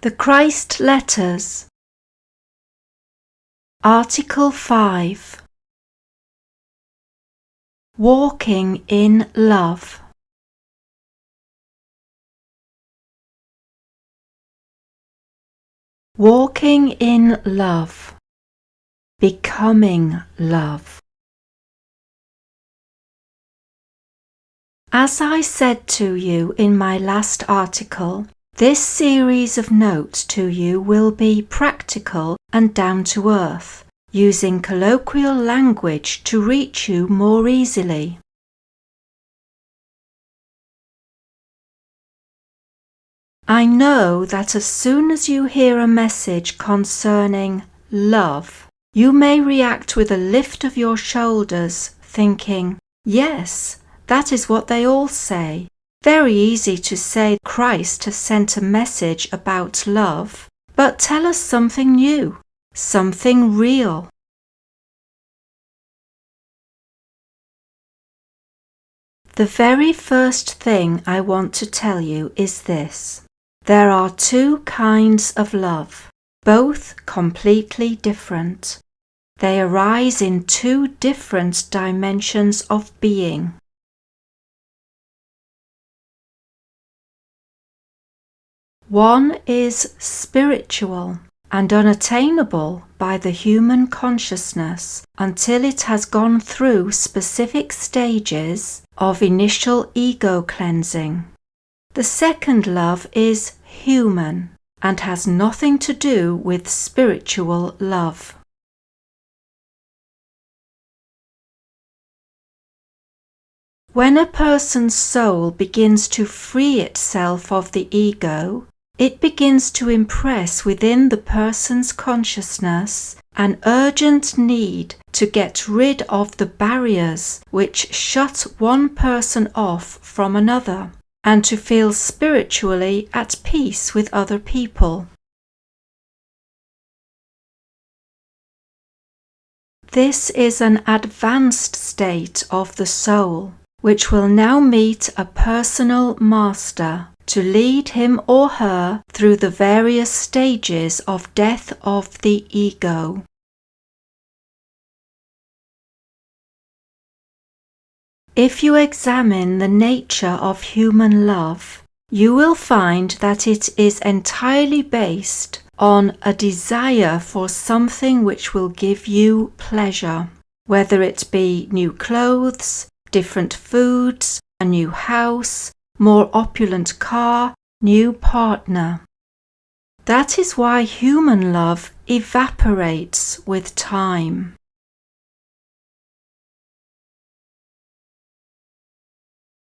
The Christ Letters. Article 5. Walking in love. Walking in love. Becoming love. As I said to you in my last article, this series of notes to you will be practical and down to earth, using colloquial language to reach you more easily. I know that as soon as you hear a message concerning love, you may react with a lift of your shoulders, thinking, "Yes, that is what they all say. Very easy to say Christ has sent a message about love, but tell us something new, something real." The very first thing I want to tell you is this. There are two kinds of love, both completely different. They arise in two different dimensions of being. One is spiritual and unattainable by the human consciousness until it has gone through specific stages of initial ego cleansing. The second love is human and has nothing to do with spiritual love. When a person's soul begins to free itself of the ego, it begins to impress within the person's consciousness an urgent need to get rid of the barriers which shut one person off from another, and to feel spiritually at peace with other people. This is an advanced state of the soul, which will now meet a personal master to lead him or her through the various stages of death of the ego. If you examine the nature of human love, you will find that it is entirely based on a desire for something which will give you pleasure, whether it be new clothes, different foods, a new house, more opulent car, new partner. That is why human love evaporates with time.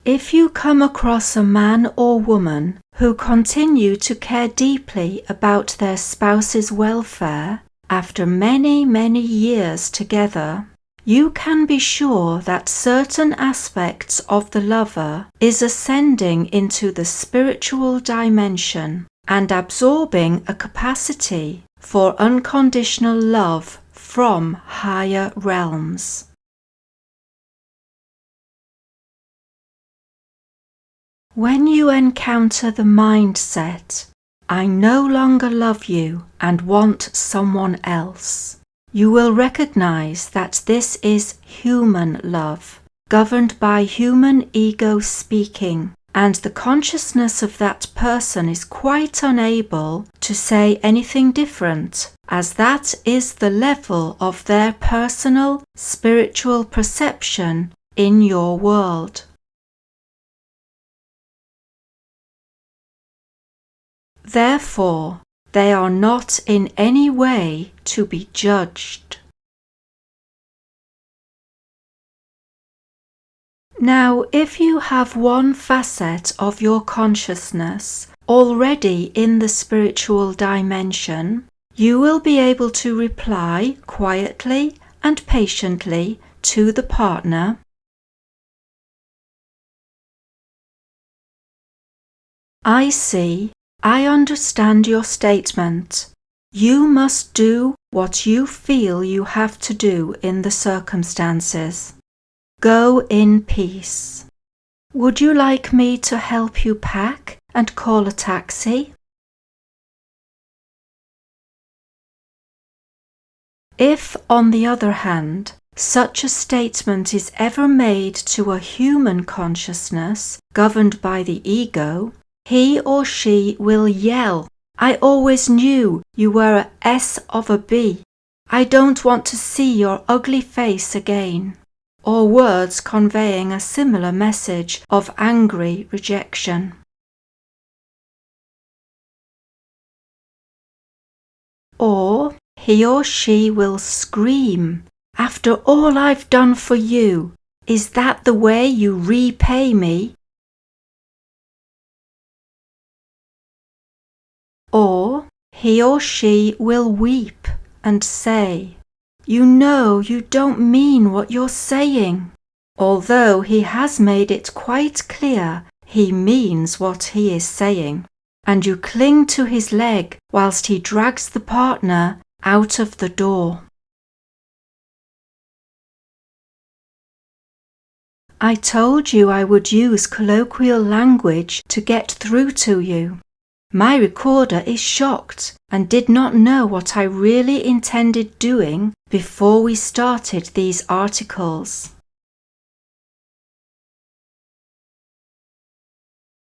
If you come across a man or woman who continue to care deeply about their spouse's welfare after many, many years together, you can be sure that certain aspects of the lover is ascending into the spiritual dimension and absorbing a capacity for unconditional love from higher realms. When you encounter the mindset, "I no longer love you and want someone else," you will recognize that this is human love, governed by human ego speaking, and the consciousness of that person is quite unable to say anything different, as that is the level of their personal spiritual perception in your world. Therefore, they are not in any way to be judged. Now, if you have one facet of your consciousness already in the spiritual dimension, you will be able to reply quietly and patiently to the partner, "I see. I understand your statement. You must do what you feel you have to do in the circumstances. Go in peace. Would you like me to help you pack and call a taxi?" If, on the other hand, such a statement is ever made to a human consciousness governed by the ego, he or she will yell, "I always knew you were a S of a B. I don't want to see your ugly face again," or words conveying a similar message of angry rejection. Or he or she will scream, "After all I've done for you, is that the way you repay me?" Or he or she will weep and say, "You know you don't mean what you're saying," although he has made it quite clear he means what he is saying, and you cling to his leg whilst he drags the partner out of the door. I told you I would use colloquial language to get through to you. My recorder is shocked and did not know what I really intended doing before we started these articles.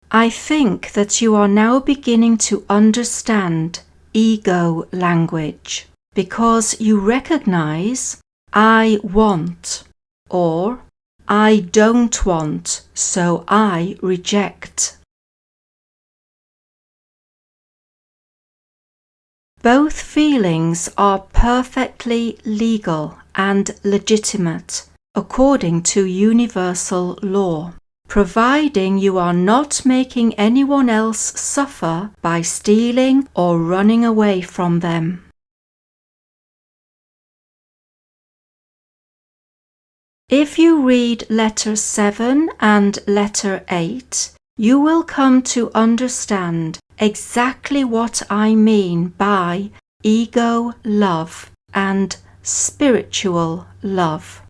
I think that you are now beginning to understand ego language because you recognize "I want" or "I don't want, so I reject." Both feelings are perfectly legal and legitimate according to universal law, providing you are not making anyone else suffer by stealing or running away from them. If you read letter 7 and letter 8, you will come to understand exactly what I mean by ego love and spiritual love.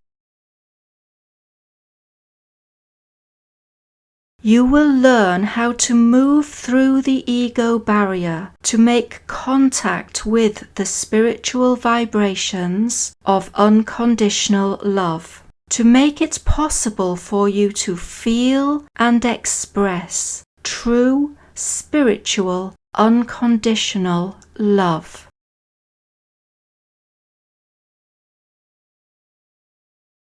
You will learn how to move through the ego barrier to make contact with the spiritual vibrations of unconditional love, to make it possible for you to feel and express true spiritual unconditional love.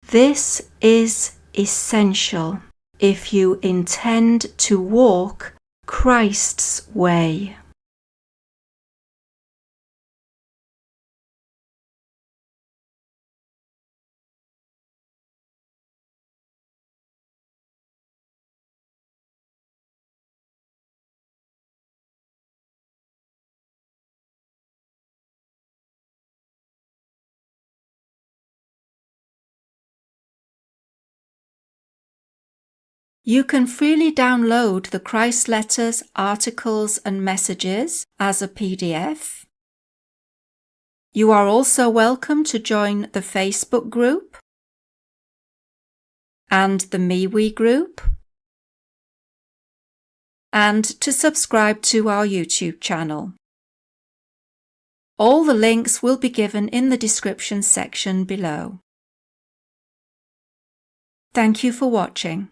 This is essential if you intend to walk Christ's way. You can freely download the Christ letters, articles, and messages as a PDF. You are also welcome to join the Facebook group and the MeWe group, and to subscribe to our YouTube channel. All the links will be given in the description section below. Thank you for watching.